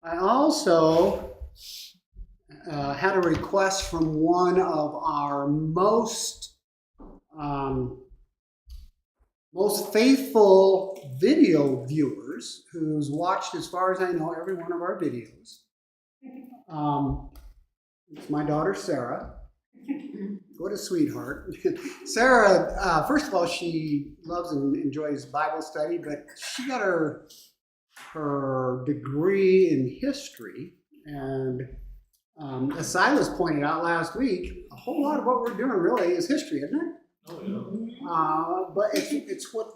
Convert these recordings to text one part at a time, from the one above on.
I also had a request from one of our most faithful video viewers, who's watched, as far as I know, every one of our videos. It's my daughter, Sarah. What a sweetheart. Sarah, first of all, she loves and enjoys Bible study, but she got her degree in history. And as Silas pointed out last week, a whole lot of what we're doing really is history, isn't it? Oh, yeah. But it's what's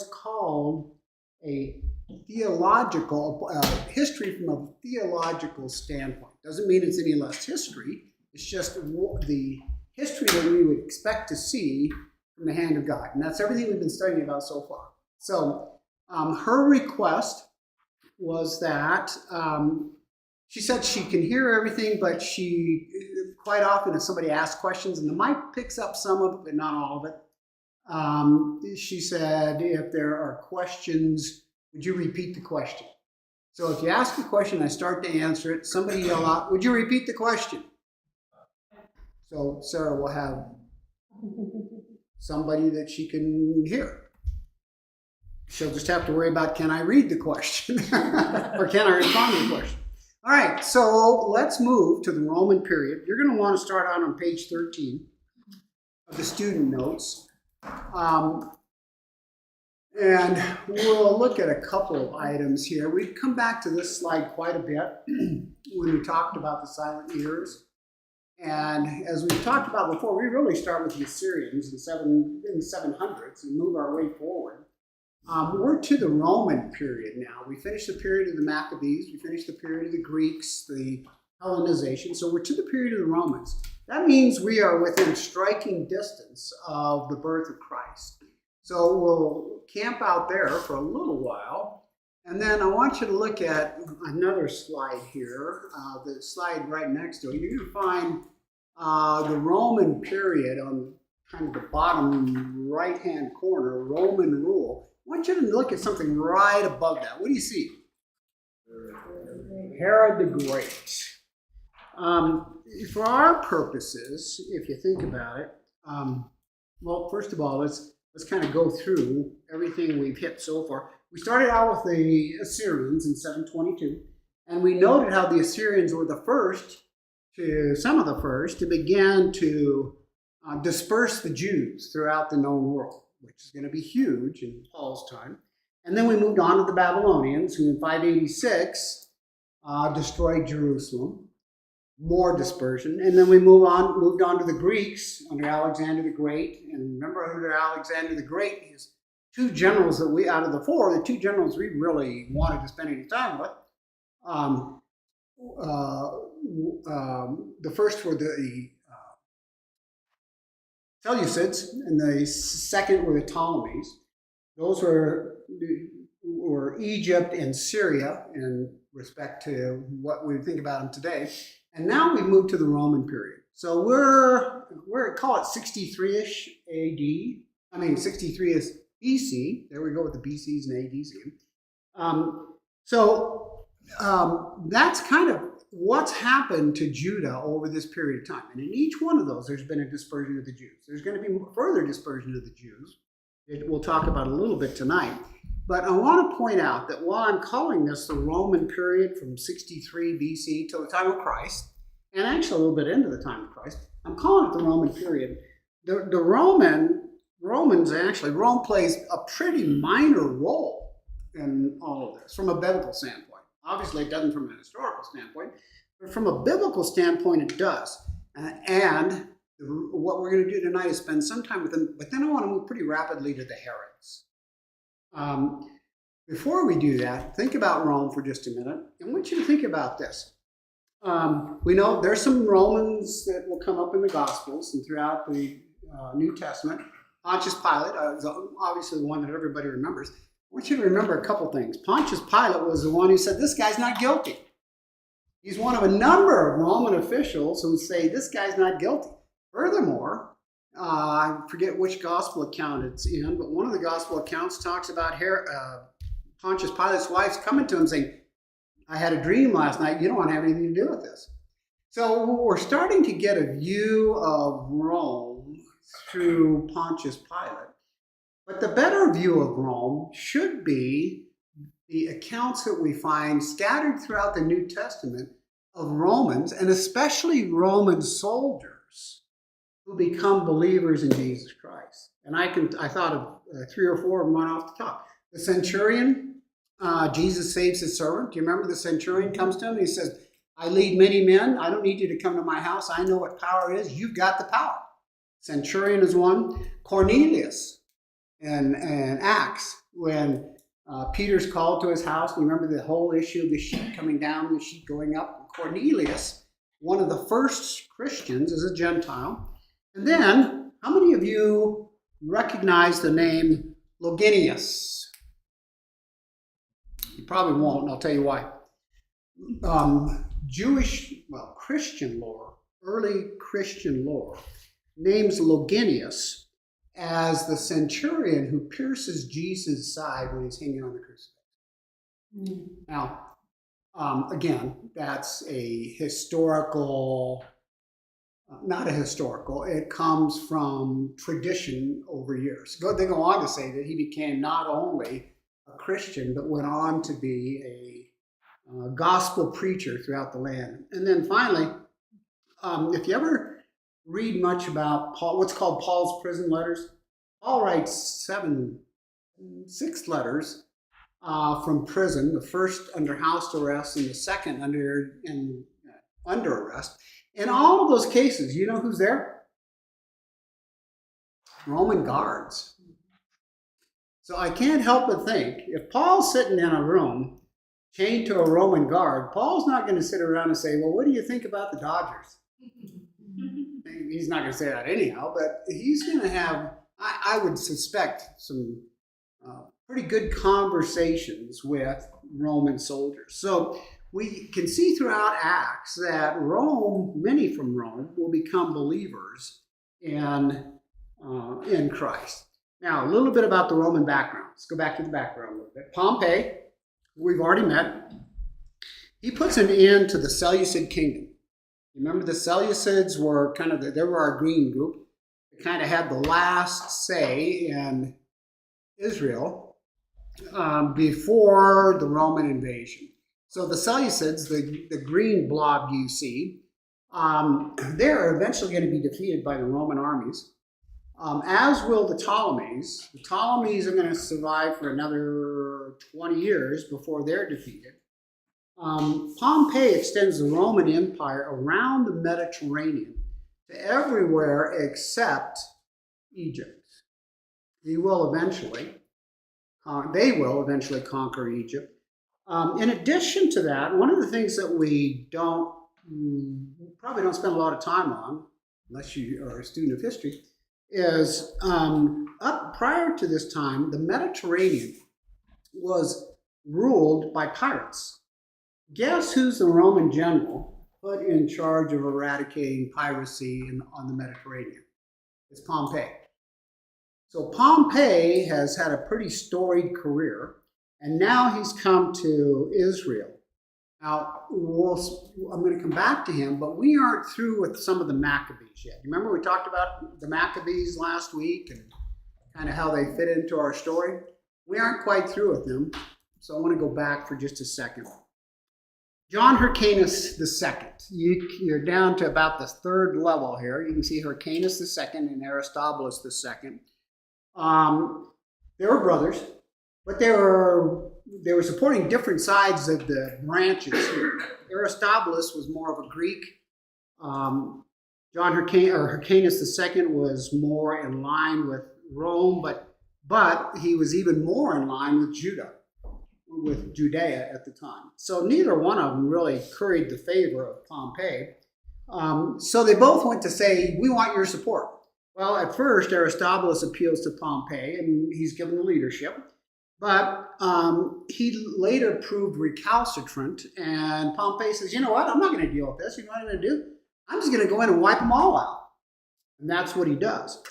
called a theological history from a theological standpoint. Doesn't mean it's any less history. It's just the history that we would expect to see from the hand of God, and that's everything we've been studying about so far. So her request was that she said she can hear everything, but she quite often, if somebody asks questions, and the mic picks up some of it, but not all of it, she said, if there are questions, would you repeat the question? So if you ask a question, I start to answer it, somebody yell out, would you repeat the question? So Sarah will have somebody that she can hear. She'll just have to worry about, can I read the question? Or can I respond to the question? All right, so let's move to the Roman period. You're going to want to start out on page 13 of the student notes. And we'll look at a couple of items here. We've come back to this slide quite a bit when we talked about the silent years. And as we've talked about before, we really start with the Assyrians in the 700s and move our way forward. We're to the Roman period now. We finished the period of the Maccabees. We finished the period of the Greeks, the Hellenization. So we're to the period of the Romans. That means we are within striking distance of the birth of Christ. So we'll camp out there for a little while. And then I want you to look at another slide here, the slide right next to it. You're going to find the Roman period on kind of the bottom right-hand corner, Roman rule. I want you to look at something right above that. What do you see? Herod the Great. For our purposes, if you think about it, well, first of all, let's kind of go through everything we've hit so far. We started out with the Assyrians in 722, and we noted how the Assyrians were some of the first to begin to disperse the Jews throughout the known world, which is going to be huge in Paul's time. And then we moved on to the Babylonians, who in 586 destroyed Jerusalem. More dispersion. And then we moved on to the Greeks under Alexander the Great. And remember, under Alexander the Great, his two generals that out of the four, the two generals we really wanted to spend any time with, the first were the Seleucids, and the second were the Ptolemies. Those were Egypt and Syria in respect to what we think about them today. And now we move to the Roman period. So we're call it 63-ish AD. I mean 63 is BC. There we go with the BCs and ADs. That's kind of what's happened to Judah over this period of time. And in each one of those, there's been a dispersion of the Jews. There's going to be further dispersion of the Jews. We'll talk about a little bit tonight. But I want to point out that while I'm calling this the Roman period from 63 BC till the time of Christ, and actually a little bit into the time of Christ, I'm calling it the Roman period. Rome plays a pretty minor role in all of this from a biblical standpoint. Obviously, it doesn't from a historical standpoint, but from a biblical standpoint, it does. And what we're going to do tonight is spend some time with them, but then I want to move pretty rapidly to the Herods. Before we do that, think about Rome for just a minute. I want you to think about this. We know there's some Romans that will come up in the Gospels and throughout the New Testament. Pontius Pilate is obviously the one that everybody remembers. I want you to remember a couple things. Pontius Pilate was the one who said, this guy's not guilty. He's one of a number of Roman officials who say, this guy's not guilty. Furthermore, I forget which gospel account it's in, but one of the gospel accounts talks about Pontius Pilate's wife coming to him saying, I had a dream last night. You don't want to have anything to do with this. So we're starting to get a view of Rome through Pontius Pilate. But the better view of Rome should be the accounts that we find scattered throughout the New Testament of Romans, and especially Roman soldiers who become believers in Jesus Christ. And I thought of 3 or 4 of them right off the top. The centurion, Jesus saves his servant. Do you remember the centurion comes to him and he says, I lead many men. I don't need you to come to my house. I know what power is. You've got the power. Centurion is one. Cornelius and Acts, when Peter's called to his house. You remember the whole issue of the sheep coming down, the sheep going up. Cornelius, one of the first Christians, is a Gentile. And then, how many of you recognize the name Loginius? You probably won't, and I'll tell you why. Christian lore, early Christian lore, names Loginius as the centurion who pierces Jesus' side when he's hanging on the crucifix. Now, again, that's a historical, not a historical, it comes from tradition over years. They go on to say that he became not only a Christian, but went on to be a gospel preacher throughout the land. And then finally, if you ever read much about Paul, what's called Paul's prison letters, Paul writes 6 letters from prison, the first under house arrest and the second under arrest. In all of those cases, you know who's there? Roman guards. So I can't help but think, if Paul's sitting in a room chained to a Roman guard, Paul's not going to sit around and say, well, what do you think about the Dodgers? He's not going to say that anyhow, but he's going to have, I would suspect, some pretty good conversations with Roman soldiers. So we can see throughout Acts that many from Rome, will become believers in Christ. Now, a little bit about the Roman background. Let's go back to the background a little bit. Pompey, who we've already met, he puts an end to the Seleucid kingdom. Remember, the Seleucids were they were our green group. They kind of had the last say in Israel before the Roman invasion. So the Seleucids, the green blob you see, they're eventually going to be defeated by the Roman armies, as will the Ptolemies. The Ptolemies are going to survive for another 20 years before they're defeated. Pompey extends the Roman Empire around the Mediterranean to everywhere except Egypt. They will eventually conquer Egypt. In addition to that, one of the things that we probably don't spend a lot of time on, unless you are a student of history, is up prior to this time, the Mediterranean was ruled by pirates. Guess who's the Roman general put in charge of eradicating piracy on the Mediterranean? It's Pompey. So Pompey has had a pretty storied career, and now he's come to Israel. Now, I'm going to come back to him, but we aren't through with some of the Maccabees yet. Remember we talked about the Maccabees last week and kind of how they fit into our story? We aren't quite through with them, so I want to go back for just a second. John Hyrcanus II. You're down to about the 3rd level here. You can see Hyrcanus II and Aristobulus II. They were brothers, but they were supporting different sides of the branches here. Aristobulus was more of a Greek. Hyrcanus II was more in line with Rome, but he was even more in line with Judea at the time. So neither one of them really curried the favor of Pompey. So they both went to say, we want your support. Well, at first, Aristobulus appeals to Pompey, and he's given the leadership. But he later proved recalcitrant, and Pompey says, you know what, I'm not going to deal with this. You know what I'm going to do? I'm just going to go in and wipe them all out. And that's what he does.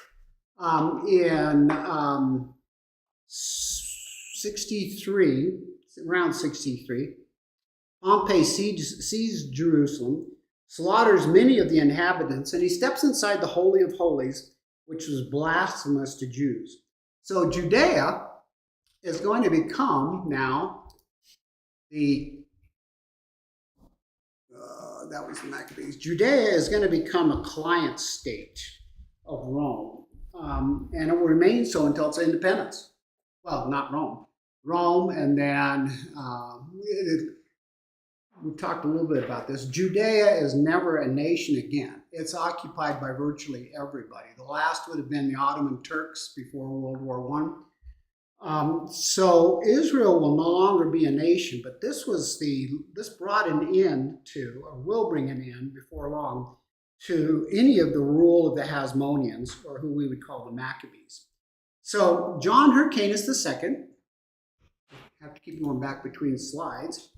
In 63, around 63, Pompey seized Jerusalem, slaughters many of the inhabitants, and he steps inside the Holy of Holies, which was blasphemous to Jews. So Judea is going to become now that was the Maccabees. Judea is going to become a client state of Rome, and it will remain so until its independence. Well, not Rome. Rome, and then we talked a little bit about this. Judea is never a nation again. It's occupied by virtually everybody. The last would have been the Ottoman Turks before World War I. So Israel will no longer be a nation, but this brought an end to, or will bring an end before long, to any of the rule of the Hasmoneans, or who we would call the Maccabees. So John Hyrcanus II, have to keep going back between slides,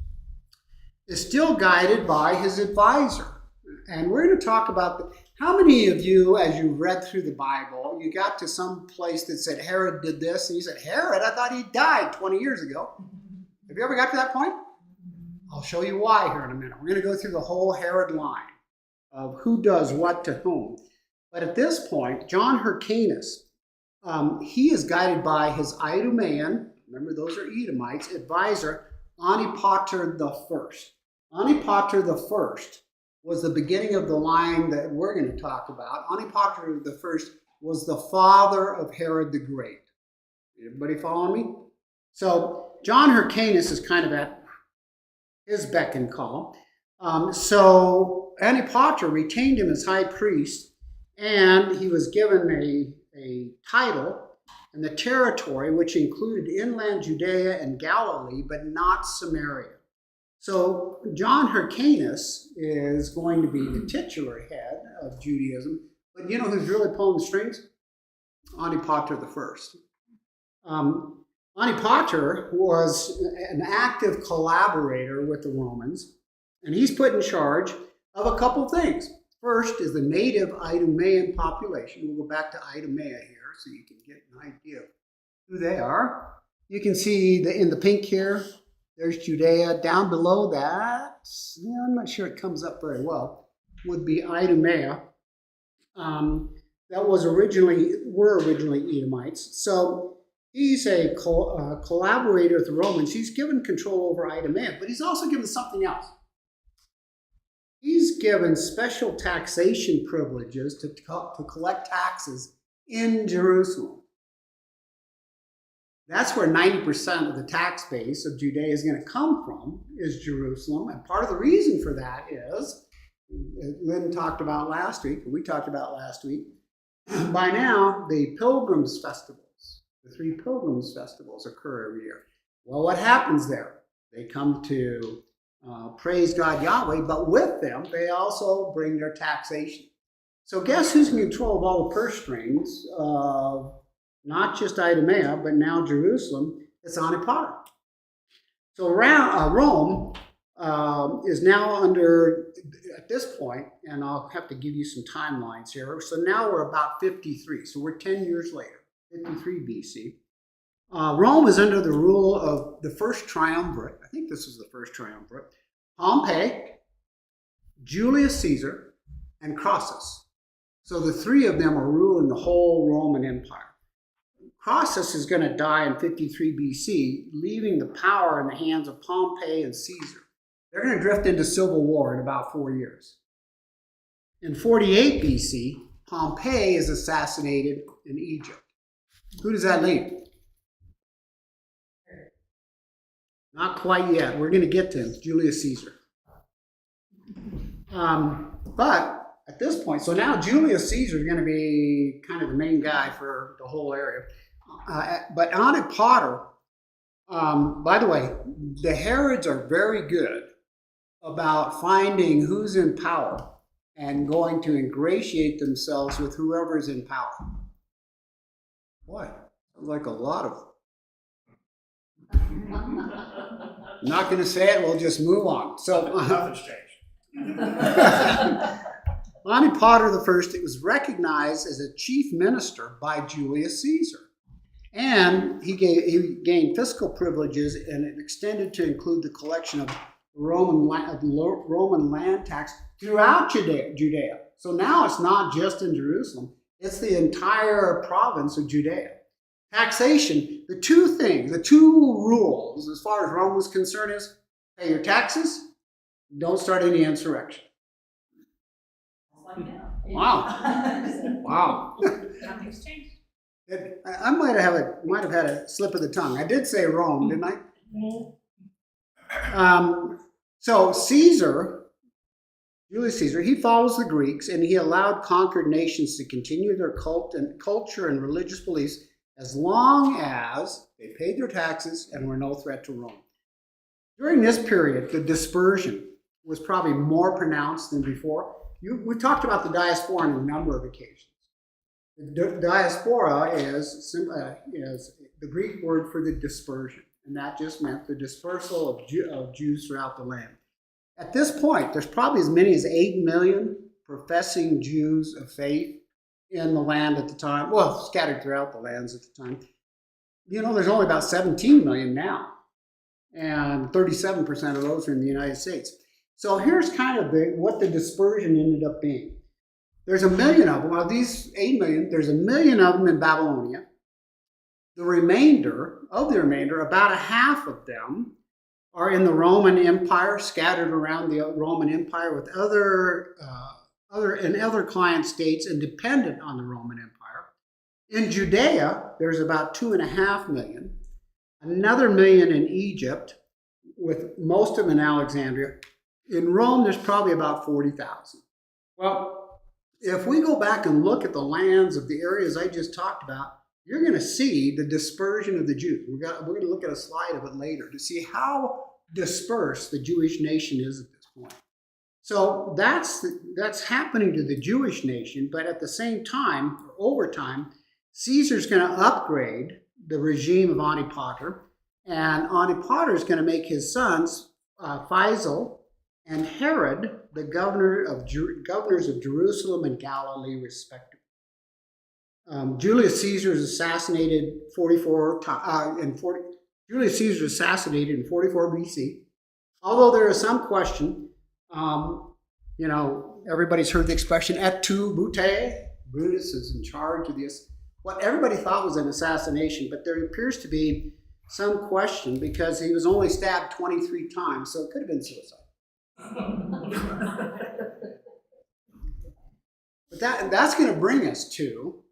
is still guided by his advisor. And we're going to talk about how many of you, as you read through the Bible, you got to some place that said Herod did this, and you said, Herod, I thought he died 20 years ago. Have you ever got to that point? I'll show you why here in a minute. We're going to go through the whole Herod line of who does what to whom. But at this point, John Hyrcanus, he is guided by his Idumean, remember those are Edomites, advisor, Antipater I. Antipater I was the beginning of the line that we're going to talk about. Antipater I was the father of Herod the Great. Everybody follow me? So John Hyrcanus is kind of at his beck and call. So Antipater retained him as high priest, and he was given a title and the territory which included inland Judea and Galilee, but not Samaria. So John Hyrcanus is going to be the titular head of Judaism, but you know who's really pulling the strings? Antipater I. Antipater was an active collaborator with the Romans, and he's put in charge of a couple things. First is the native Idumean population. We'll go back to Idumea here so you can get an idea of who they are. You can see in the pink here, there's Judea. Down below that, I'm not sure it comes up very well, would be Idumea. That were originally Edomites. So he's a collaborator with the Romans. He's given control over Idumea, but he's also given something else. He's given special taxation privileges to collect taxes in Jerusalem. That's where 90% of the tax base of Judea is going to come from, is Jerusalem. And part of the reason for that is, Lynn talked about last week, we talked about last week, by now the pilgrims festivals, the 3 pilgrims festivals occur every year. Well, what happens there? They come to praise God Yahweh, but with them they also bring their taxation. So guess who's in control of all the purse strings of not just Idumea, but now Jerusalem? It's Antipater. So Rome is now under, at this point, and I'll have to give you some timelines here. So now we're about 53. So we're 10 years later, 53 BC. Rome is under the rule of the first triumvirate. I think this was the first triumvirate. Pompey, Julius Caesar, and Crassus. So the 3 of them are ruling the whole Roman Empire. Crassus is going to die in 53 BC, leaving the power in the hands of Pompey and Caesar. They're going to drift into civil war in about 4 years. In 48 BC, Pompey is assassinated in Egypt. Who does that leave? Not quite yet. We're going to get to him, Julius Caesar. But at this point, so now Julius Caesar is going to be kind of the main guy for the whole area. But Antipater, by the way, the Herods are very good about finding who's in power and going to ingratiate themselves with whoever's in power. Boy, like a lot of them. I'm not going to say it, we'll just move on. So Nothing's changed. Antipater I was recognized as a chief minister by Julius Caesar. And he gained fiscal privileges, and it extended to include the collection of Roman land tax throughout Judea. So now it's not just in Jerusalem, it's the entire province of Judea. Taxation, the two rules as far as Rome was concerned is pay your taxes, don't start any insurrection. Like now. Wow. Wow. Nothing's changed. I might have had a slip of the tongue. I did say Rome, didn't I? So Julius Caesar, he follows the Greeks, and he allowed conquered nations to continue their culture and religious beliefs as long as they paid their taxes and were no threat to Rome. During this period, the dispersion was probably more pronounced than before. We talked about the diaspora on a number of occasions. The diaspora is the Greek word for the dispersion, and that just meant the dispersal of Jews throughout the land. At this point, there's probably as many as 8 million professing Jews of faith in the land at the time, well, scattered throughout the lands at the time. You know, there's only about 17 million now, and 37% of those are in the United States. So here's kind of what the dispersion ended up being. There's 1 million of them. Of these 8 million, there's 1 million of them in Babylonia. The remainder, about a half of them, are in the Roman Empire, scattered around the Roman Empire with other client states and dependent on the Roman Empire. In Judea, there's about 2.5 million. Another 1 million in Egypt, with most of them in Alexandria. In Rome, there's probably about 40,000. Well, if we go back and look at the lands of the areas I just talked about, you're going to see the dispersion of the Jews. We're going to look at a slide of it later to see how dispersed the Jewish nation is at this point. So that's happening to the Jewish nation, but at the same time, or over time, Caesar's going to upgrade the regime of Antipater, and Antipater is going to make his sons Faisal and Herod the governors of Jerusalem and Galilee, respectively. Julius Caesar is assassinated in 44 BC. Although there is some question, everybody's heard the expression "et tu, Brute," Brutus is in charge of this. What everybody thought was an assassination, but there appears to be some question because he was only stabbed 23 times, so it could have been suicide. But that's going to bring us to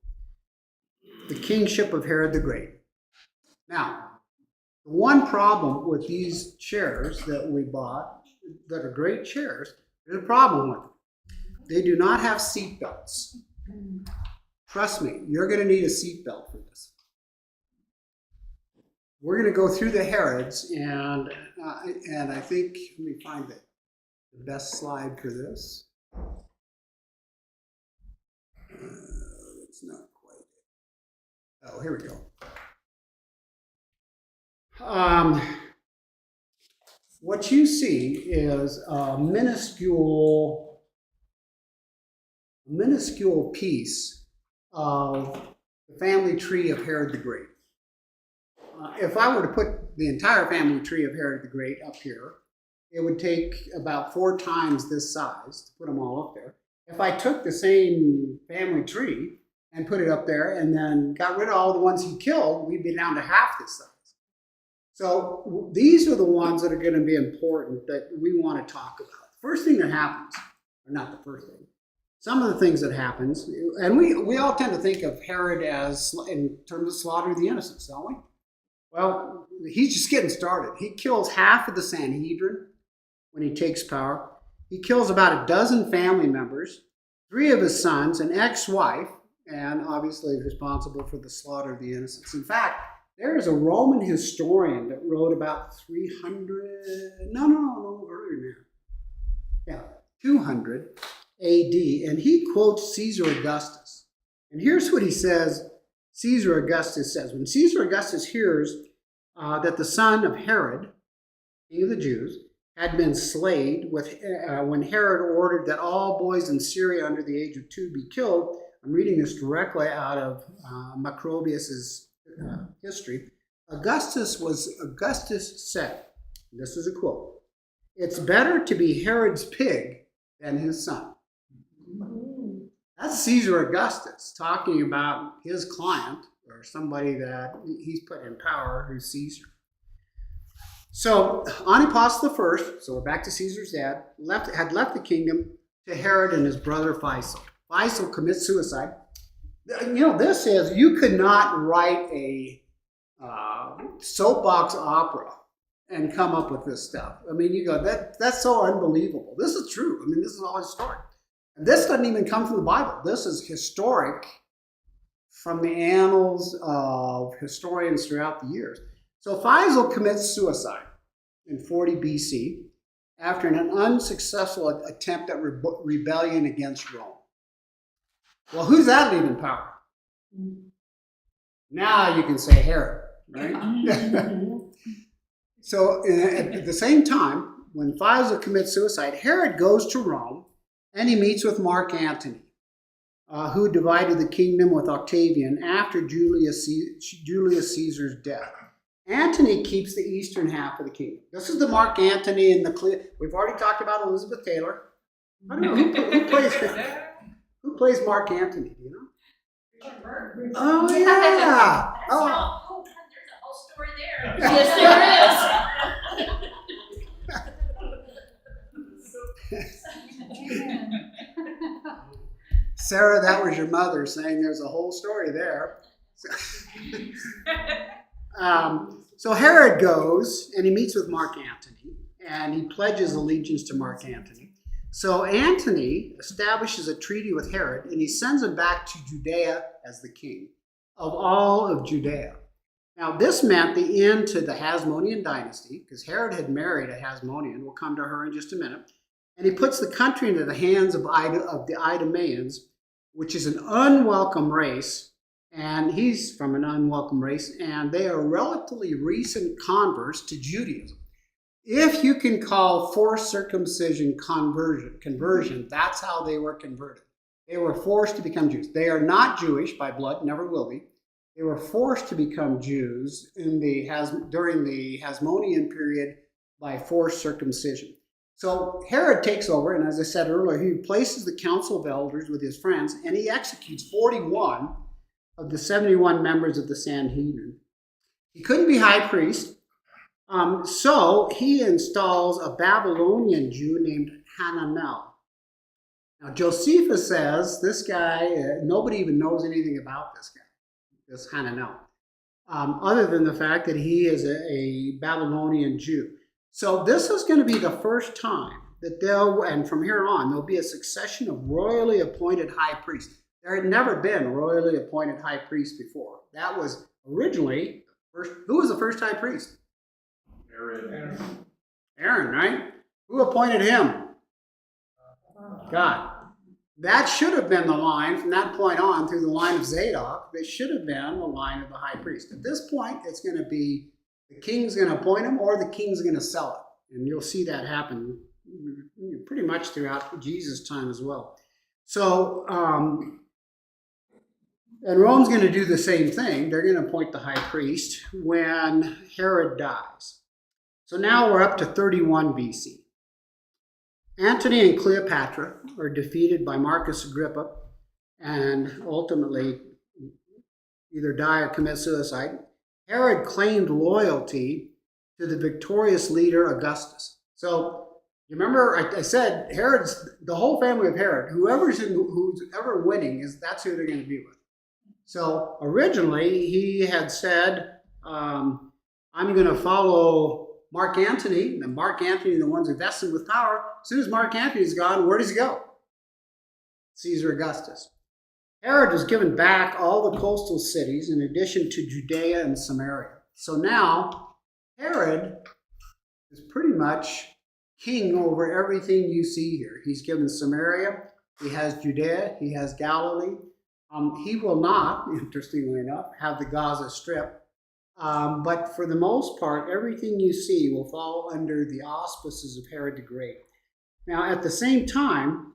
the kingship of Herod the Great. Now, the one problem with these chairs that we bought, that are great chairs, there's a problem with them. They do not have seat belts. Trust me, you're going to need a seat belt for this. We're going to go through the Herods, and I think, let me find the best slide for this. It's not quite it. Oh, here we go. What you see is a minuscule piece of the family tree of Herod the Great. If I were to put the entire family tree of Herod the Great up here, it would take about 4 times this size to put them all up there. If I took the same family tree and put it up there and then got rid of all the ones he killed, we'd be down to half this size. So these are the ones that are going to be important that we want to talk about. First thing that happens, or not the first thing, some of the things that happens, and we all tend to think of Herod as in terms of slaughter of the innocents, don't we? Well, he's just getting started. He kills half of the Sanhedrin when he takes power. He kills about a dozen family members, 3 of his sons, an ex-wife, and obviously responsible for the slaughter of the innocents. In fact, there is a Roman historian that wrote about 200 AD, and he quotes Caesar Augustus. And here's what he says, Caesar Augustus says. When Caesar Augustus hears that the son of Herod, king of the Jews, had been slayed when Herod ordered that all boys in Syria under the age of 2 be killed, I'm reading this directly out of Macrobius's history. Augustus said, this is a quote, it's better to be Herod's pig than his son. That's Caesar Augustus talking about his client or somebody that he's put in power who's Caesar. So Antipas the First, so we're back to Caesar's dad, had left the kingdom to Herod and his brother Faisal. Faisal commits suicide. This is, you could not write a soapbox opera and come up with this stuff. I mean, you go, that's so unbelievable. This is true. I mean, this is all historic. And this doesn't even come from the Bible. This is historic from the annals of historians throughout the years. So Faisal commits suicide in 40 BC after an unsuccessful attempt at rebellion against Rome. Well, who's that leaving power? Now you can say Herod, right? So at the same time, when Faisal commits suicide, Herod goes to Rome and he meets with Mark Antony, who divided the kingdom with Octavian after Julius Caesar's death. Antony keeps the eastern half of the kingdom. This is the Mark Antony and we've already talked about Elizabeth Taylor. I don't know who plays Mark Antony. Do you know? Oh yeah. Oh, there's a whole story there. Yes, Sarah, that was your mother saying there's a whole story there. So Herod goes and he meets with Mark Antony and he pledges allegiance to Mark Antony. So Antony establishes a treaty with Herod and he sends him back to Judea as the king of all of Judea. Now this meant the end to the Hasmonean dynasty because Herod had married a Hasmonean. We'll come to her in just a minute. And he puts the country into the hands of the Idumeans, which is an unwelcome race. And he's from an unwelcome race, and they are relatively recent converts to Judaism. If you can call forced circumcision conversion, that's how they were converted. They were forced to become Jews. They are not Jewish by blood, never will be. They were forced to become Jews during the Hasmonean period by forced circumcision. So Herod takes over, and as I said earlier, he replaces the council of elders with his friends, and he executes 41 of the 71 members of the Sanhedrin. He couldn't be high priest, so he installs a Babylonian Jew named Hananel. Now Josephus says this guy, nobody even knows anything about this guy, this Hananel, other than the fact that he is a Babylonian Jew. So this is going to be the first time that and from here on, there'll be a succession of royally appointed high priests. There had never been a royally appointed high priest before. That was originally, who was the first high priest? Aaron, right? Who appointed him? God. That should have been the line from that point on through the line of Zadok. That should have been the line of the high priest. At this point, it's going to be the king's going to appoint him or the king's going to sell it. And you'll see that happen pretty much throughout Jesus' time as well. So, and Rome's going to do the same thing. They're going to appoint the high priest when Herod dies. So now we're up to 31 BC. Antony and Cleopatra are defeated by Marcus Agrippa and ultimately either die or commit suicide. Herod claimed loyalty to the victorious leader Augustus. So you remember I said the whole family of Herod, who's ever winning, that's who they're going to be with. So originally he had said, I'm going to follow Mark Antony, and Mark Antony, the ones invested with power. As soon as Mark Antony's gone, where does he go? Caesar Augustus. Herod was given back all the coastal cities in addition to Judea and Samaria. So now Herod is pretty much king over everything you see here. He's given Samaria, he has Judea, he has Galilee. He will not, interestingly enough, have the Gaza Strip. But for the most part, everything you see will fall under the auspices of Herod the Great. Now, at the same time,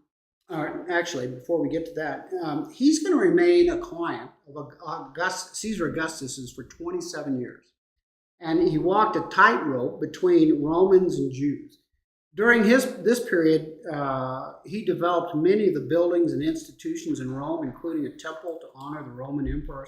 actually, before we get to that, he's going to remain a client of Caesar Augustus's for 27 years. And he walked a tightrope between Romans and Jews. During this period, he developed many of the buildings and institutions in Rome, including a temple to honor the Roman Emperor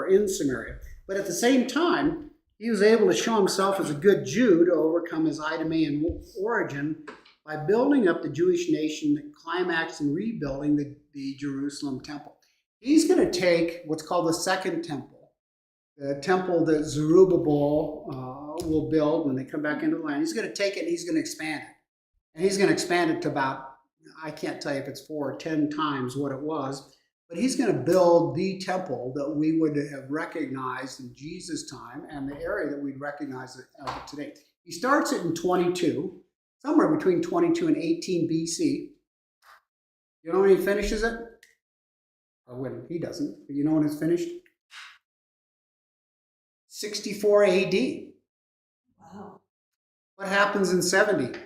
in Samaria. But at the same time, he was able to show himself as a good Jew to overcome his Idumean origin by building up the Jewish nation that climaxed in rebuilding the Jerusalem temple. He's going to take what's called the Second Temple, the temple that Zerubbabel will build when they come back into the land. He's going to take it and he's going to expand it. And he's going to expand it to about, I can't tell you if it's 4 or 10 times what it was, but he's going to build the temple that we would have recognized in Jesus' time and the area that we'd recognize it today. He starts it in 22, somewhere between 22 and 18 BC. You know when he finishes it? Or when he doesn't, but you know when it's finished? 64 AD. Wow. What happens in 70?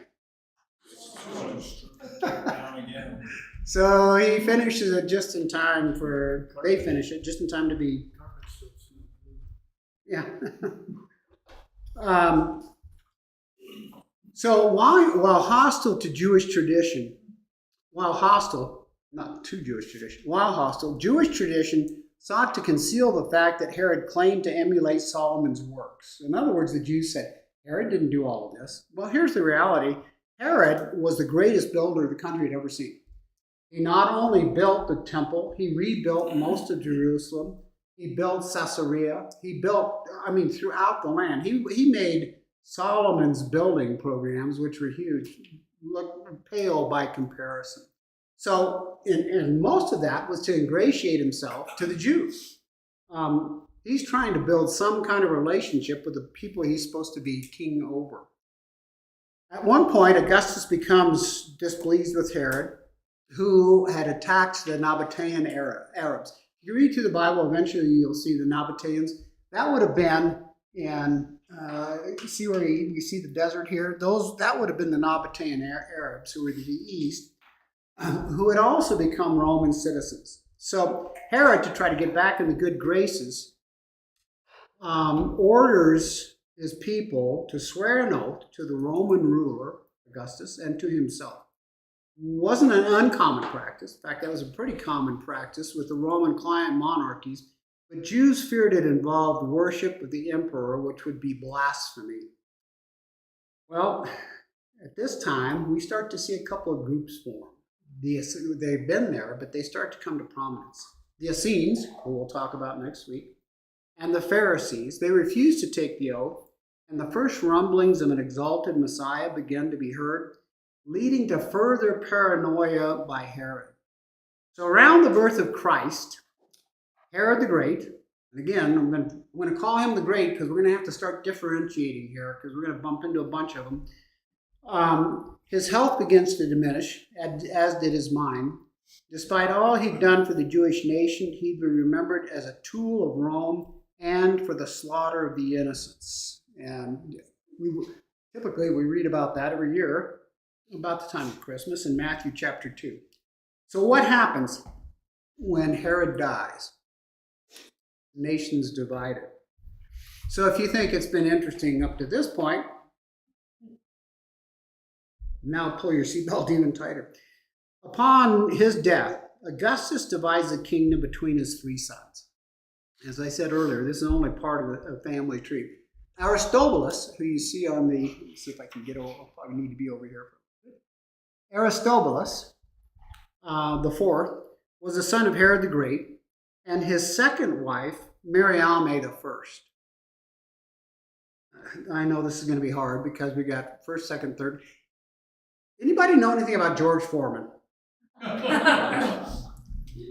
Down again. So he finishes it just in time they finish it just in time to be, yeah. So while hostile to Jewish tradition, Jewish tradition sought to conceal the fact that Herod claimed to emulate Solomon's works. In other words, the Jews said, Herod didn't do all of this. Well, here's the reality. Herod was the greatest builder the country had ever seen. He not only built the temple, he rebuilt most of Jerusalem. He built Caesarea. He built, throughout the land. He made Solomon's building programs, which were huge, look pale by comparison. So, and most of that was to ingratiate himself to the Jews. He's trying to build some kind of relationship with the people he's supposed to be king over. At one point, Augustus becomes displeased with Herod, who had attacked the Nabatean Arabs. If you read through the Bible, eventually you'll see the Nabateans. That would have been in, see where you see the desert here? That would have been the Nabatean Arabs, who were to the east, who had also become Roman citizens. So Herod, to try to get back in the good graces, orders his people to swear an oath to the Roman ruler, Augustus, and to himself. Wasn't an uncommon practice. In fact, that was a pretty common practice with the Roman client monarchies, but Jews feared it involved worship of the emperor, which would be blasphemy. Well, at this time, we start to see a couple of groups form. They've been there, but they start to come to prominence. The Essenes, who we'll talk about next week, and the Pharisees, they refused to take the oath, and the first rumblings of an exalted Messiah began to be heard, leading to further paranoia by Herod. So around the birth of Christ, Herod the Great, and again, I'm going to call him the Great because we're going to have to start differentiating here because we're going to bump into a bunch of them. His health begins to diminish, as did his mind. Despite all he'd done for the Jewish nation, he'd be remembered as a tool of Rome and for the slaughter of the innocents. And typically we read about that every year, about the time of Christmas in Matthew chapter 2. So what happens when Herod dies? The nation's divided. So if you think it's been interesting up to this point, now pull your seatbelt even tighter. Upon his death, Augustus divides the kingdom between his 3 sons. As I said earlier, this is only part of a family tree. Aristobulus, who you see on let's see if I can get over, I'll probably need to be over here. Aristobulus, the fourth, was the son of Herod the Great, and his second wife, Mariamne the first. I know this is going to be hard because we got first, second, third. Anybody know anything about George Foreman?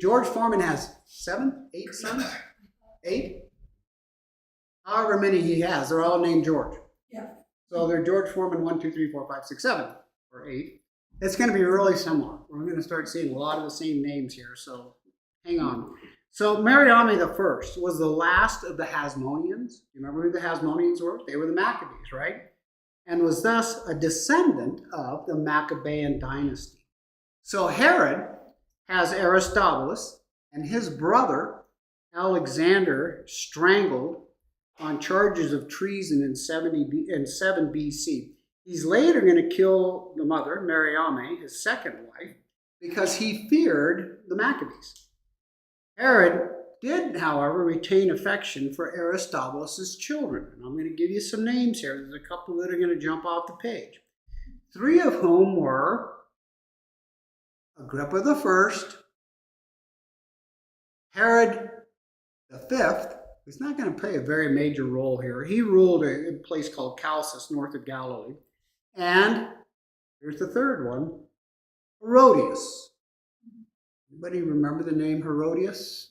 George Foreman has 7, 8 sons? 8? However many he has, they're all named George. Yeah. So they're George Foreman 1, 2, 3, 4, 5, 6, 7, or 8. It's going to be really similar. We're going to start seeing a lot of the same names here, so hang on. So Mariamne the first was the last of the Hasmoneans. You remember who the Hasmoneans were? They were the Maccabees, right? And was thus a descendant of the Maccabean dynasty. So Herod has Aristobulus and his brother Aleksandr strangled on charges of treason in 7 BC. He's later going to kill the mother, Mariamne, his second wife, because he feared the Maccabees. Herod did, however, retain affection for Aristobulus' children. And I'm going to give you some names here. There's a couple that are going to jump off the page. 3 of whom were Agrippa the First, Herod the Fifth, who's not going to play a very major role here. He ruled a place called Chalcis, north of Galilee. And here's the third one, Herodias. Anybody remember the name Herodias?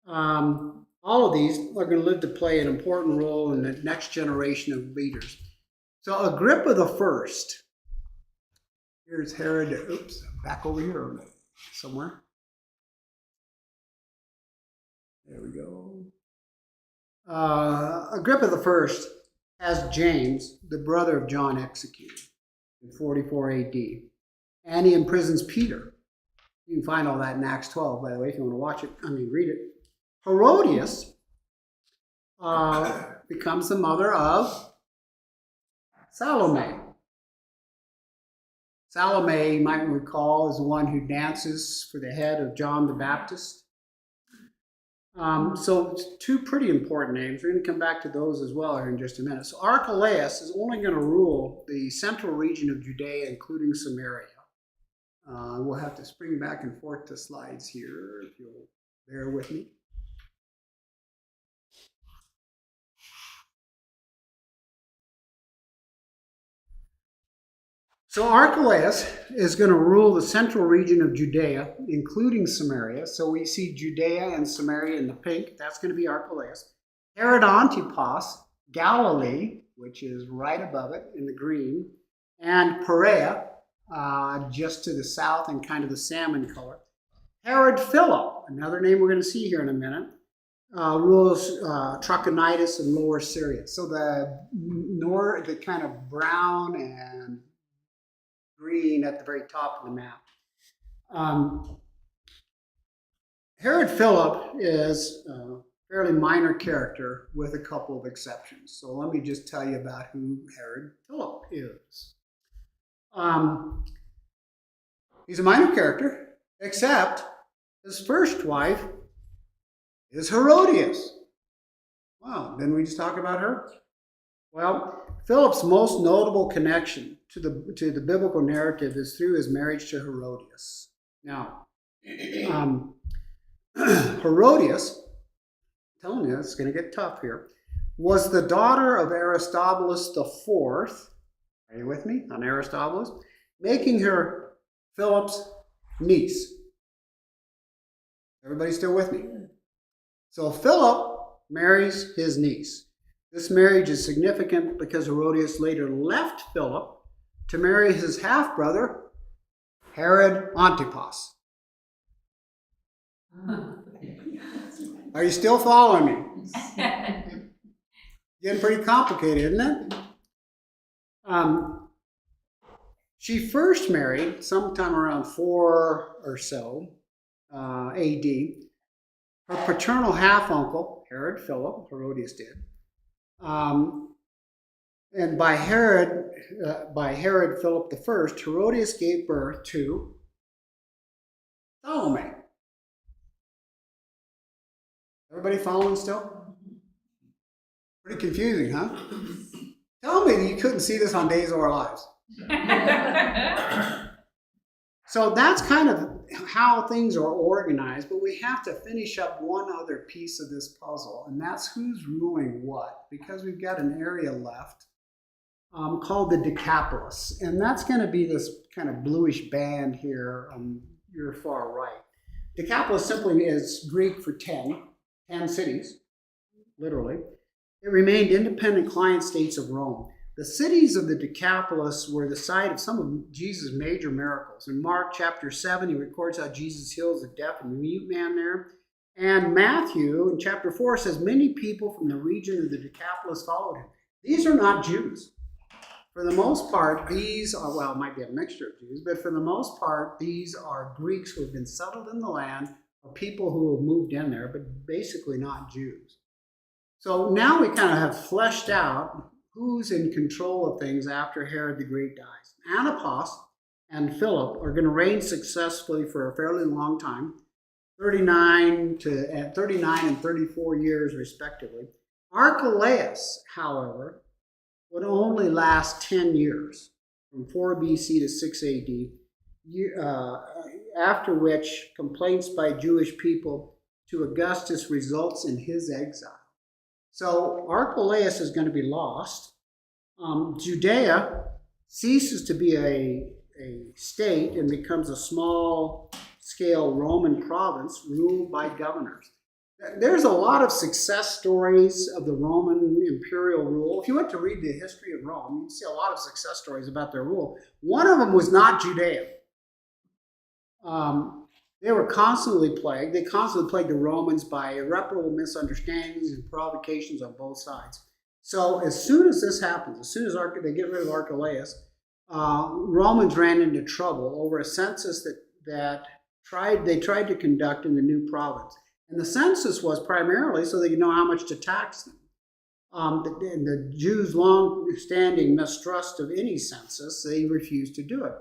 All of these are going to live to play an important role in the next generation of leaders. So Agrippa the First. Here's Herod. Oops, back over here somewhere. There we go. Agrippa the First has James, the brother of John, executed in 44 AD. And he imprisons Peter. You can find all that in Acts 12, by the way, if you want to watch it. Read it. Herodias becomes the mother of Salome. Salome, you might recall, is the one who dances for the head of John the Baptist. So 2 pretty important names. We're going to come back to those as well here in just a minute. So Archelaus is only going to rule the central region of Judea, including Samaria. We'll have to spring back and forth to slides here, if you'll bear with me. So Archelaus is going to rule the central region of Judea, including Samaria. So we see Judea and Samaria in the pink. That's going to be Archelaus. Herod Antipas, Galilee, which is right above it in the green, and Perea, just to the south in kind of the salmon color. Herod Philip, another name we're going to see here in a minute, rules Trachonitis and Lower Syria. So the kind of brown and green at the very top of the map. Herod Philip is a fairly minor character with a couple of exceptions. So let me just tell you about who Herod Philip is. He's a minor character, except his first wife is Herodias. Wow, didn't we just talk about her? Well, Philip's most notable connection to the biblical narrative is through his marriage to Herodias. Now, Herodias, I'm telling you, it's going to get tough here, was the daughter of Aristobulus IV. Are you with me on Aristobulus? Making her Philip's niece. Everybody still with me? So Philip marries his niece. This marriage is significant because Herodias later left Philip to marry his half-brother, Herod Antipas. Are you still following me? Getting pretty complicated, isn't it? She first married sometime around 4 or so AD. Her paternal half-uncle, Herod Philip, Herodias did. And by Herod Philip I, Herodias gave birth to Salome. Everybody following still? Pretty confusing, huh? Tell me you couldn't see this on Days of Our Lives. So that's kind of how things are organized, but we have to finish up one other piece of this puzzle, and that's who's ruling what, because we've got an area left called the Decapolis, and that's going to be this kind of bluish band here on your far right. Decapolis simply is Greek for 10 cities, literally. It remained independent client states of Rome. The cities of the Decapolis were the site of some of Jesus' major miracles. In Mark chapter 7, he records how Jesus heals the deaf and mute man there. And Matthew in chapter 4 says many people from the region of the Decapolis followed him. These are not Jews. For the most part, these are, well, it might be a mixture of Jews, but for the most part, these are Greeks who have been settled in the land, or people who have moved in there, but basically not Jews. So now we kind of have fleshed out who's in control of things after Herod the Great dies. Antipas and Philip are going to reign successfully for a fairly long time, 39 and 34 years respectively. Archelaus, however, would only last 10 years, from 4 BC to 6 AD, after which complaints by Jewish people to Augustus results in his exile. So Archelaus is going to be lost. Judea ceases to be a state and becomes a small-scale Roman province ruled by governors. There's a lot of success stories of the Roman imperial rule. If you went to read the history of Rome, you'd see a lot of success stories about their rule. One of them was not Judea. They were constantly plagued. They constantly plagued the Romans by irreparable misunderstandings and provocations on both sides. So as soon as this happens, as soon as they get rid of Archelaus, Romans ran into trouble over a census that they tried to conduct in the new province. And the census was primarily so they could know how much to tax them. The Jews' long-standing mistrust of any census, they refused to do it.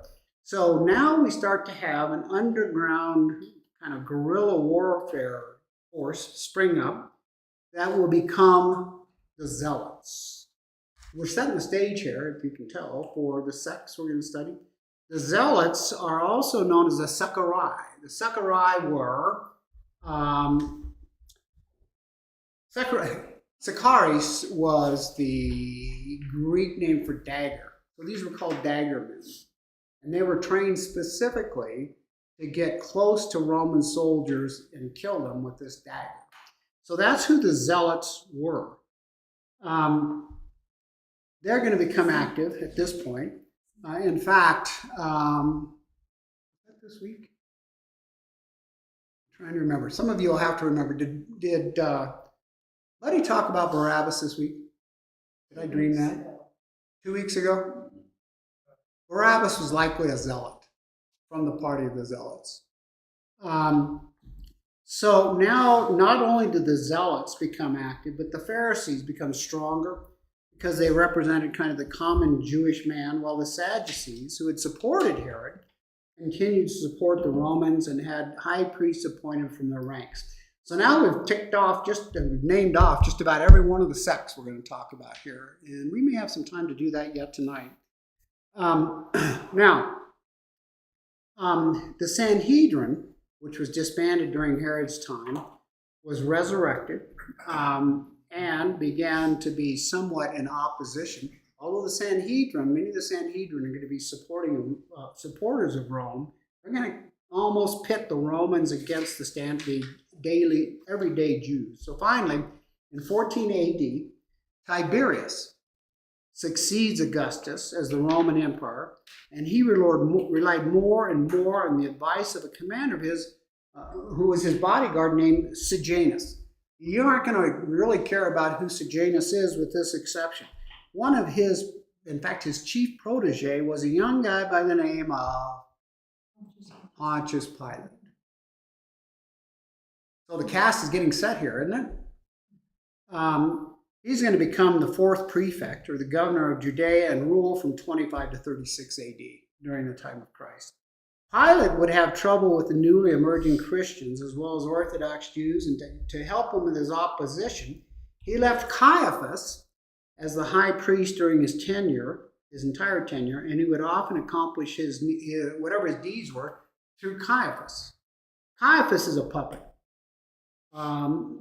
So now we start to have an underground kind of guerrilla warfare force spring up that will become the Zealots. We're setting the stage here, if you can tell, for the sects we're going to study. The Zealots are also known as the Saccari. The Saccari were Saccharis was the Greek name for dagger. So these were called daggermen. And they were trained specifically to get close to Roman soldiers and kill them with this dagger. So that's who the Zealots were. They're going to become active at this point. In fact, this week? I'm trying to remember. Some of you will have to remember. Did Buddy talk about Barabbas this week? Did I dream that? 2 weeks ago? Barabbas was likely a zealot from the party of the Zealots. So now not only did the Zealots become active, but the Pharisees become stronger because they represented kind of the common Jewish man, while the Sadducees, who had supported Herod, continued to support the Romans and had high priests appointed from their ranks. So now we've named off just about every one of the sects we're going to talk about here. And we may have some time to do that yet tonight. Now, the Sanhedrin, which was disbanded during Herod's time, was resurrected and began to be somewhat in opposition. Although many of the Sanhedrin are going to be supporters of Rome. They're going to almost pit the Romans against the everyday Jews. So finally, in 14 AD, Tiberius succeeds Augustus as the Roman emperor, and he relied more and more on the advice of a commander of his, who was his bodyguard named Sejanus. You aren't going to really care about who Sejanus is with this exception. One of his chief protege was a young guy by the name of Pontius Pilate. So the cast is getting set here, isn't it? He's going to become the fourth prefect, or the governor of Judea, and rule from 25 to 36 AD during the time of Christ. Pilate would have trouble with the newly emerging Christians as well as Orthodox Jews, and to help him with his opposition, he left Caiaphas as the high priest during his entire tenure, and he would often accomplish whatever his deeds were through Caiaphas. Caiaphas is a puppet.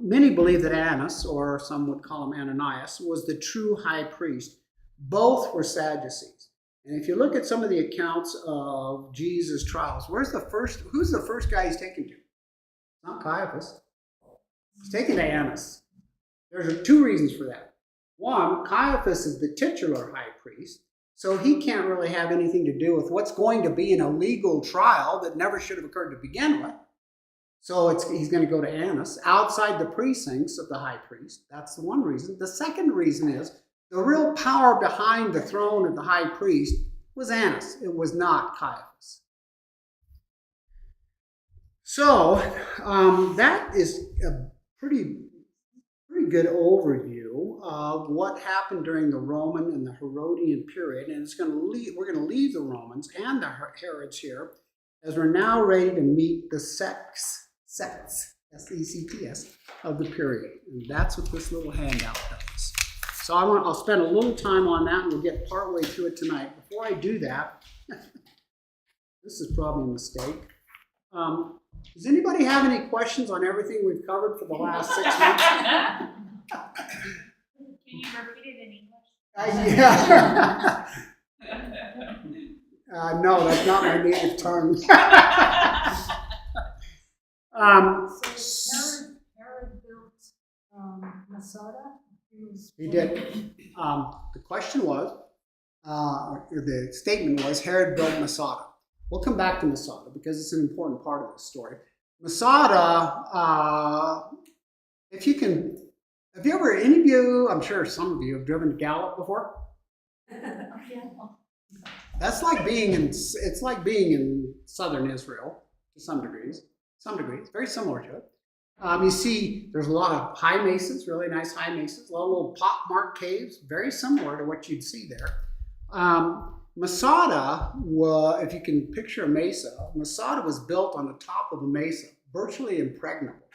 Many believe that Annas, or some would call him Ananias, was the true high priest. Both were Sadducees. And if you look at some of the accounts of Jesus' trials, who's the first guy he's taken to? Not Caiaphas. He's taken to Annas. There's two reasons for that. One, Caiaphas is the titular high priest, so he can't really have anything to do with what's going to be an illegal trial that never should have occurred to begin with. So he's going to go to Annas, outside the precincts of the high priest. That's the one reason. The second reason is the real power behind the throne of the high priest was Annas. It was not Caiaphas. So that is a pretty pretty good overview of what happened during the Roman and the Herodian period, and we're going to leave the Romans and the Herods here, as we're now ready to meet the sects, S-E-C-T-S, of the period. And that's what this little handout does. So I'll spend a little time on that, and we'll get partway through it tonight. Before I do that, this is probably a mistake. Does anybody have any questions on everything we've covered for the last 6 months? Can you repeat it in English? Yeah. No, that's not my native tongue. So Herod built Masada. He did. The question was, or the statement was, Herod built Masada. We'll come back to Masada because it's an important part of this story. Masada, have you ever, any of you, I'm sure some of you have driven to Gallup before? That's like it's like being in southern Israel to some degrees, very similar to it. You see, there's a lot of high mesas, really nice high mesas, a lot of little pockmarked caves, very similar to what you'd see there. Masada, if you can picture a mesa, Masada was built on the top of a mesa, virtually impregnable,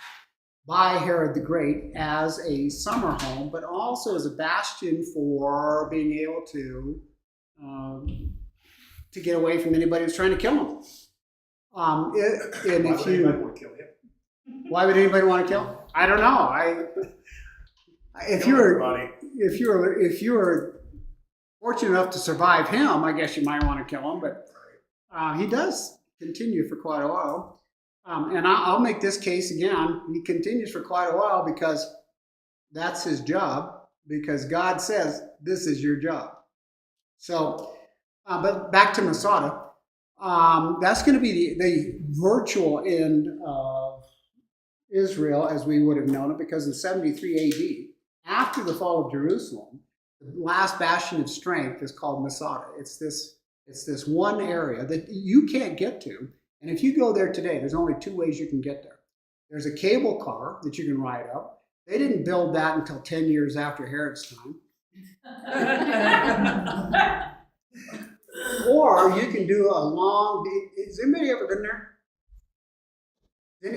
by Herod the Great as a summer home, but also as a bastion for being able to get away from anybody who's trying to kill him. Why would anybody want to kill him? Why would anybody want to kill him? I don't know. If you were fortunate enough to survive him, I guess you might want to kill him, but he does continue for quite a while. And I'll make this case again. He continues for quite a while because that's his job, because God says, this is your job. So, but back to Masada. That's going to be the virtual end of Israel as we would have known it, because in 73 AD, after the fall of Jerusalem, the last bastion of strength is called Masada. It's this one area that you can't get to. And if you go there today, there's only 2 ways you can get there. There's a cable car that you can ride up. They didn't build that until 10 years after Herod's time. Or you can do a long, has anybody ever been there?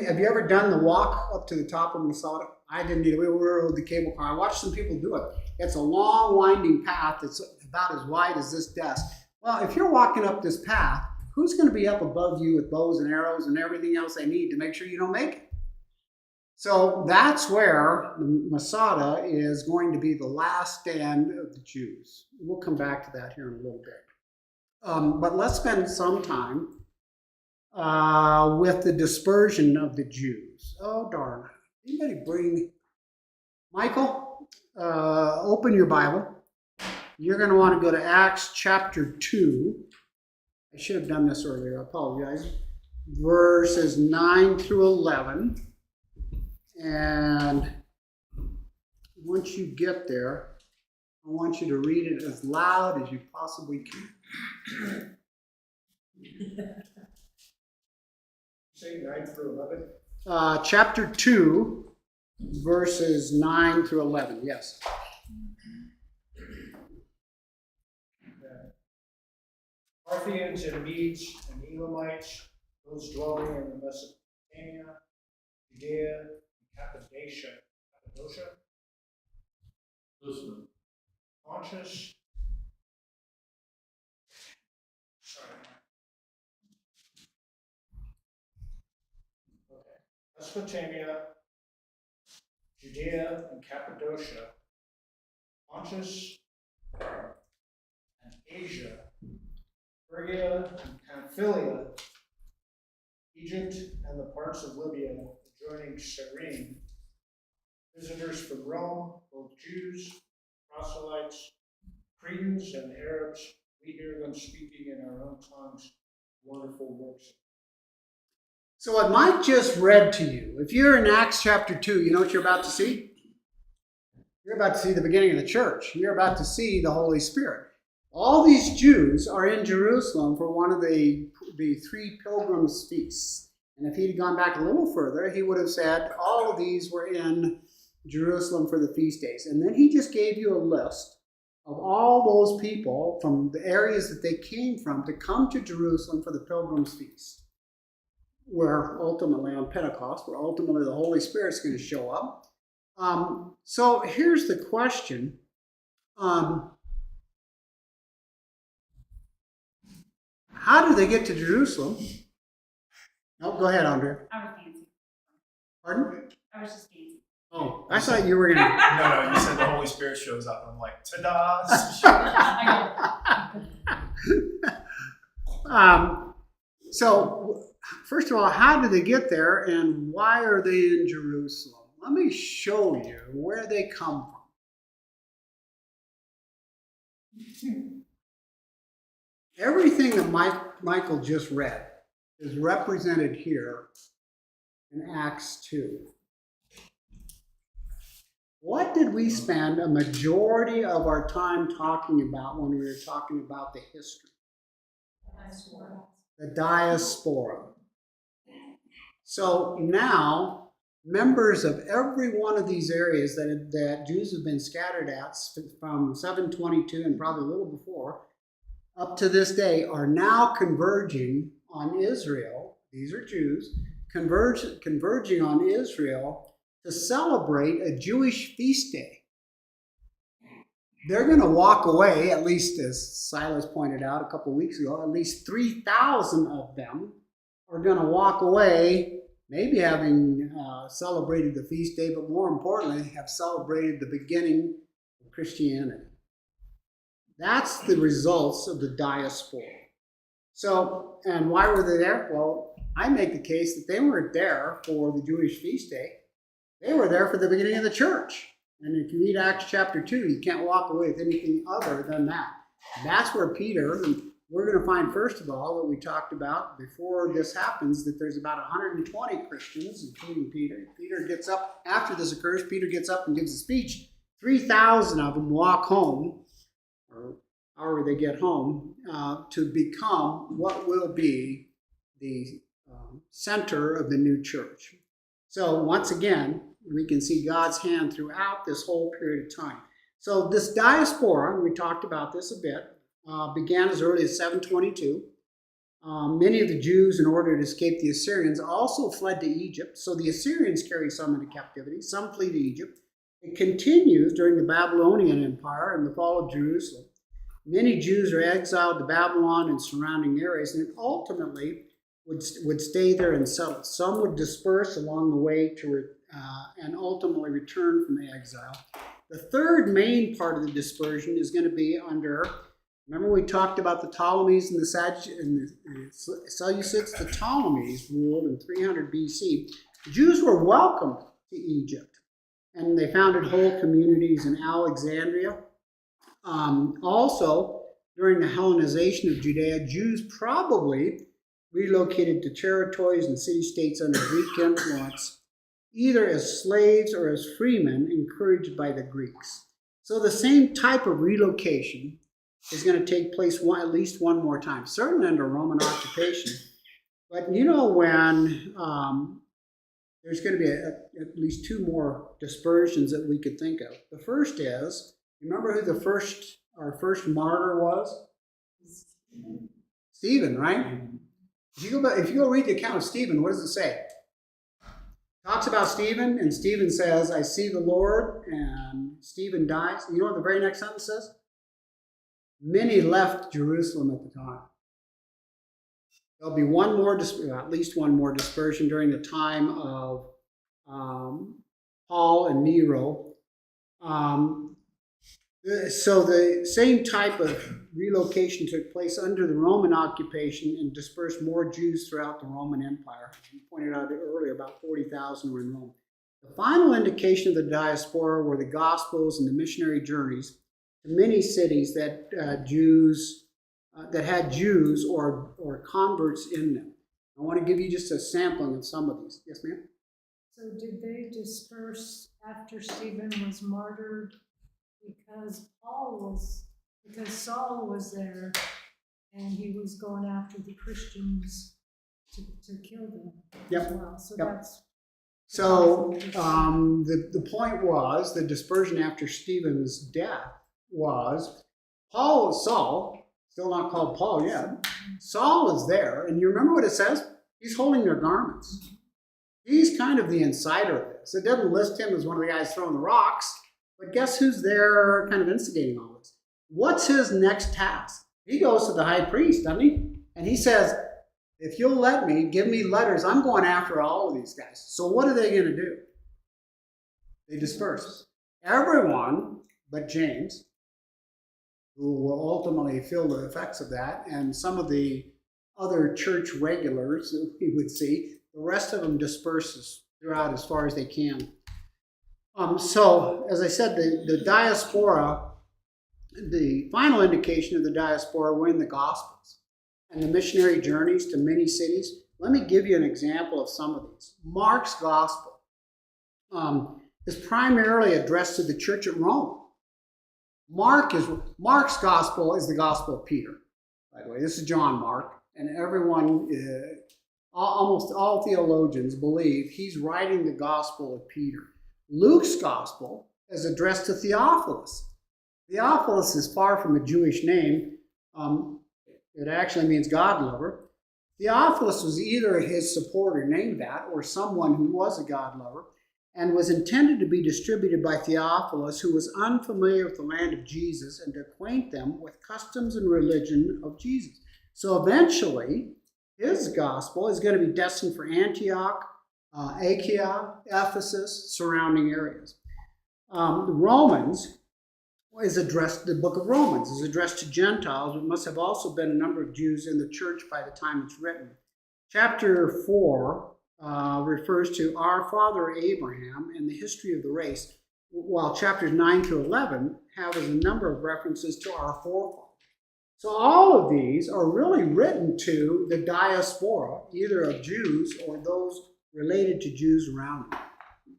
Have you ever done the walk up to the top of Masada? I didn't either. We rode the cable car. I watched some people do it. It's a long, winding path that's about as wide as this desk. Well, if you're walking up this path, who's going to be up above you with bows and arrows and everything else they need to make sure you don't make it? So that's where Masada is going to be the last stand of the Jews. We'll come back to that here in a little bit. But let's spend some time with the dispersion of the Jews. Oh, darn. Anybody bring... Michael, open your Bible. You're going to want to go to Acts chapter 2. I should have done this earlier. I apologize. Verses 9 through 11. And once you get there, I want you to read it as loud as you possibly can. Say 9 through 11. Chapter 2, verses 9 through 11. Yes. Parthians and Medes and Elamites, those dwelling in the Mesopotamia, Judea, and Cappadocia, Pontus, Mesopotamia, Judea, and Cappadocia, Pontus, and Asia, Phrygia and Pamphylia, Egypt, and the parts of Libya adjoining Cyrene, visitors from Rome, both Jews, proselytes, Cretans, and Arabs, we hear them speaking in our own tongues wonderful works. So what Mike just read to you, if you're in Acts chapter 2, you know what you're about to see? You're about to see the beginning of the church. You're about to see the Holy Spirit. All these Jews are in Jerusalem for one of the 3 pilgrims' feasts. And if he'd gone back a little further, he would have said all of these were in Jerusalem for the feast days. And then he just gave you a list of all those people from the areas that they came from to come to Jerusalem for the Pilgrim's Feast, where ultimately on Pentecost, where ultimately the Holy Spirit's going to show up. So here's the question. How do they get to Jerusalem? Oh, go ahead, Andre. I was dancing. Pardon? I was just dancing. Oh, I thought you were going to. No, you said the Holy Spirit shows up. I'm like, ta-da! So, first of all, how did they get there and why are they in Jerusalem? Let me show you where they come from. Everything that Michael just read is represented here in Acts 2. What did we spend a majority of our time talking about when we were talking about the history? The diaspora. So now, members of every one of these areas that Jews have been scattered at from 722 and probably a little before, up to this day, are now converging on Israel. These are Jews, converging on Israel to celebrate a Jewish feast day. They're going to walk away, at least as Silas pointed out a couple weeks ago, at least 3,000 of them are going to walk away, maybe having celebrated the feast day, but more importantly, have celebrated the beginning of Christianity. That's the results of the diaspora. So, and why were they there? Well, I make the case that they weren't there for the Jewish feast day. They were there for the beginning of the church. And if you read Acts chapter 2, you can't walk away with anything other than that. That's where Peter, and we're going to find, first of all, that we talked about before this happens, that there's about 120 Christians, including Peter. Peter gets up, after this occurs, Peter gets up and gives a speech. 3,000 of them walk home, or however they get home, to become what will be the center of the new church. So once again, we can see God's hand throughout this whole period of time. So this diaspora, and we talked about this a bit, began as early as 722. Many of the Jews, in order to escape the Assyrians, also fled to Egypt. So the Assyrians carried some into captivity. Some flee to Egypt. It continues during the Babylonian Empire and the fall of Jerusalem. Many Jews are exiled to Babylon and surrounding areas, and ultimately would stay there and settle. Some would disperse along the way and ultimately return from the exile. The third main part of the dispersion is going to be under, remember we talked about the Ptolemies and the Seleucids? The Ptolemies ruled in 300 BC. Jews were welcomed to Egypt, and they founded whole communities in Alexandria. Also, during the Hellenization of Judea, Jews probably relocated to territories and city-states under Greek influence, either as slaves or as freemen encouraged by the Greeks. So the same type of relocation is going to take place at least one more time, certainly under Roman occupation. But you know when there's going to be at least two more dispersions that we could think of. The first is, remember who our first martyr was? Stephen, right? If you go read the account of Stephen, what does it say? Talks about Stephen, and Stephen says, I see the Lord, and Stephen dies. You know what the very next sentence says? Many left Jerusalem at the time. There'll be at least one more dispersion during the time of Paul and Nero. So the same type of relocation took place under the Roman occupation and dispersed more Jews throughout the Roman Empire. You pointed out earlier, about 40,000 were in Rome. The final indication of the diaspora were the Gospels and the missionary journeys to many cities that had Jews or converts in them. I want to give you just a sampling of some of these. Yes, ma'am? So did they disperse after Stephen was martyred because Saul was there and he was going after the Christians to kill them Yep. as well? So Yep. that's So the point was, the dispersion after Stephen's death was, Saul, still not called Paul yet, Saul is there, and you remember what it says? He's holding their garments. He's kind of the insider of this. It doesn't list him as one of the guys throwing the rocks, but guess who's there kind of instigating all this? What's his next task? He goes to the high priest, doesn't he? And he says, if you'll let me, give me letters, I'm going after all of these guys. So what are they going to do? They disperse. Everyone but James, who will ultimately feel the effects of that, and some of the other church regulars that we would see, the rest of them disperses throughout as far as they can. So, as I said, the diaspora, the final indication of the diaspora were in the Gospels and the missionary journeys to many cities. Let me give you an example of some of these. Mark's Gospel is primarily addressed to the church at Rome. Mark's Gospel is the Gospel of Peter, by the way. This is John Mark, and everyone, almost all theologians believe he's writing the Gospel of Peter. Luke's Gospel is addressed to Theophilus. Theophilus is far from a Jewish name. It actually means God lover. Theophilus was either his supporter named that, or someone who was a God lover, and was intended to be distributed by Theophilus, who was unfamiliar with the land of Jesus, and to acquaint them with customs and religion of Jesus. So eventually, his gospel is going to be destined for Antioch, Achaia, Ephesus, surrounding areas. The book of Romans is addressed to Gentiles, but must have also been a number of Jews in the church by the time it's written. Chapter 4 refers to our father Abraham and the history of the race, while chapters 9 to 11 have a number of references to our forefathers. So all of these are really written to the diaspora, either of Jews or those related to Jews around them.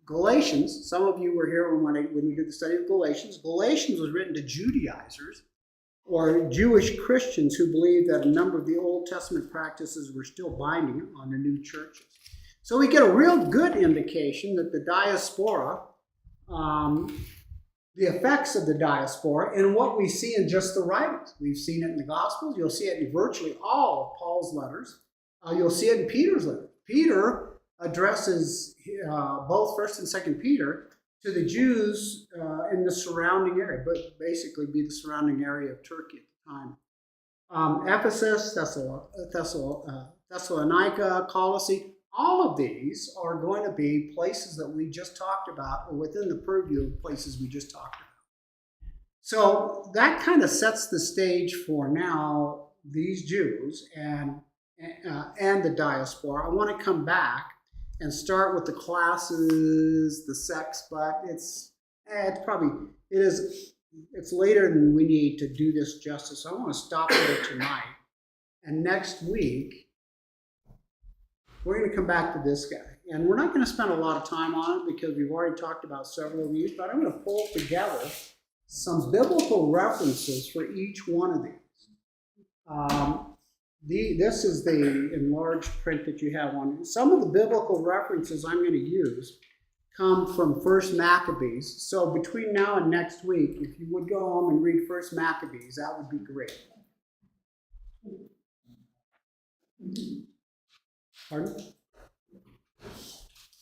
Galatians, some of you were here when we did the study of Galatians. Galatians was written to Judaizers, or Jewish Christians who believed that a number of the Old Testament practices were still binding on the new churches. So we get a real good indication that the diaspora, the effects of the diaspora, and what we see in just the writings. We've seen it in the Gospels. You'll see it in virtually all of Paul's letters. You'll see it in Peter's letter. Peter addresses both 1st and 2nd Peter to the Jews in the surrounding area, but basically be the surrounding area of Turkey at the time. Ephesus, Thessalonica, Colossae, all of these are going to be places that we just talked about, or within the purview of places we just talked about. So that kind of sets the stage for now these Jews and the diaspora. I want to come back and start with the classes, the sects, but it's later than we need to do this justice. So I want to stop there tonight. And next week, we're going to come back to this guy. And we're not going to spend a lot of time on it because we've already talked about several of these, but I'm going to pull together some biblical references for each one of these. This is the enlarged print that you have on it. Some of the biblical references I'm going to use come from 1 Maccabees. So between now and next week, if you would go home and read 1 Maccabees, that would be great. Pardon?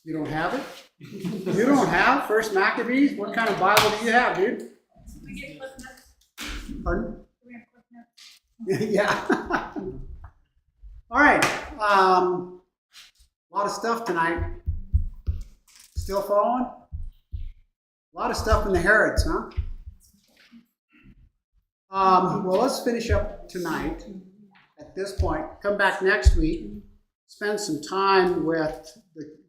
You don't have it? You don't have 1 Maccabees? What kind of Bible do you have, dude? We get clip notes. Pardon? We have clip notes. Yeah. All right. A lot of stuff tonight. Still following? A lot of stuff in the Herods, huh? Well, let's finish up tonight at this point. Come back next week. Spend some time with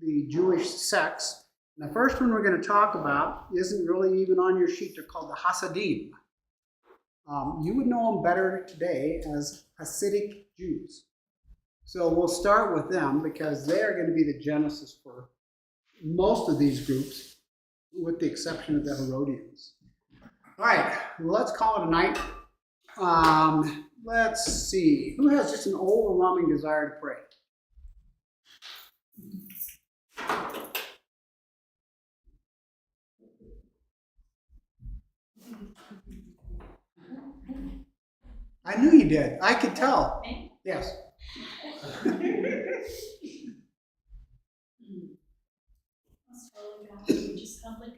the Jewish sects. And the first one we're going to talk about isn't really even on your sheet. They're called the Hasidim. You would know them better today as Hasidic Jews. So we'll start with them because they are going to be the genesis for most of these groups, with the exception of the Herodians. All right, let's call it a night. Let's see. Who has just an overwhelming desire to pray? I knew you did. I could tell. Me? Yes. That's totally got religious public.